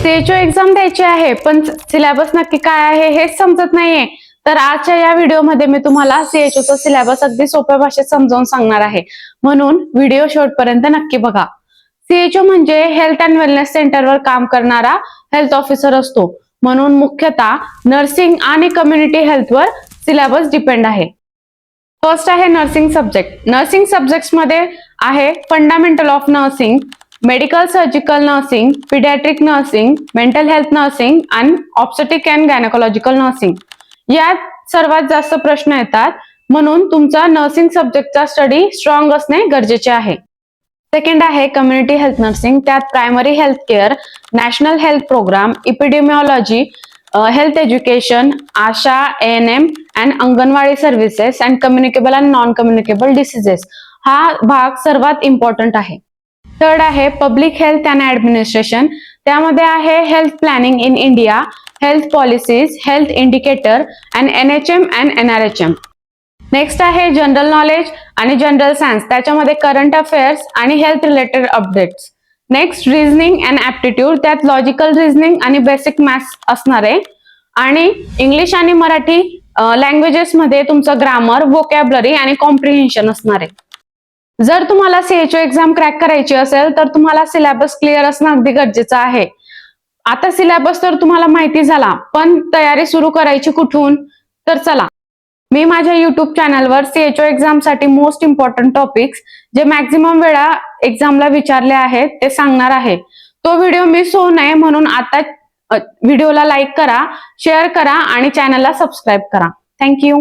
CHO exam द्यायची आहे पण सिलेबस नक्की काय आहे हेच समजत नाहीये, तर आजच्या या व्हिडिओमध्ये मी तुम्हाला सीएचओचा सिलेबस अगदी सोप्या भाषेत समजावून सांगणार आहे. म्हणून व्हिडिओ शेवटपर्यंत नक्की बघा. सीएचओ म्हणजे हेल्थ अँड वेलनेस सेंटरवर काम करणारा हेल्थ ऑफिसर असतो. म्हणून मुख्यतः नर्सिंग आणि कम्युनिटी हेल्थवर सिलेबस डिपेंड आहे. फर्स्ट आहे नर्सिंग सब्जेक्ट. नर्सिंग सब्जेक्ट्स मध्ये आहे fundamental of nursing, medical surgical nursing, paediatric nursing, mental health nursing आणि ऑब्स्टेट्रिक अँड गायनेकोलॉजिकल नर्सिंग. यात सर्वात जास्त प्रश्न येतात, म्हणून तुमचा नर्सिंग सब्जेक्टचा स्टडी स्ट्रॉंग असणे गरजेचे आहे. सेकंड आहे कम्युनिटी हेल्थ नर्सिंग. त्यात primary health care, national health programme, epidemiology, health education, ASHA, ANM and anganwadi services and communicable and non communicable diseases हा भाग सर्वात इम्पॉर्टंट आहे. थर्ड आहे पब्लिक हेल्थ अँड ऍडमिनिस्ट्रेशन. त्यामध्ये आहे health planning in India, health policies, health indicator and NHM and NRHM. Next आहे general knowledge आणि general science. त्याच्यामध्ये करंट अफेअर्स आणि health related updates. Next reasoning and aptitude. त्यात logical reasoning आणि basic maths असणार आहे. आणि इंग्लिश आणि मराठी लँग्वेजेस मध्ये तुमचं ग्रामर, वोकॅब्युलरी आणि कॉम्प्रिहेन्शन असणार आहे. जर तुम्हाला सीएचओ एक्झाम क्रॅक करायची असेल तर तुम्हाला सिलेबस क्लिअर असणं अगदी गरजेचं आहे. आता सिलेबस तर तुम्हाला माहिती झाला, पण तयारी सुरू करायची कुठून? तर चला, मी माझ्या युट्यूब चॅनलवर सीएचओ एक्झाम साठी मोस्ट इम्पॉर्टंट टॉपिक्स जे मॅक्झिमम वेळा एक्झामला विचारले आहेत ते सांगणार आहे. तो व्हिडिओ मिस होऊ नये म्हणून आता व्हिडिओला लाईक करा, शेअर करा आणि चॅनलला सबस्क्राईब करा. थँक्यू.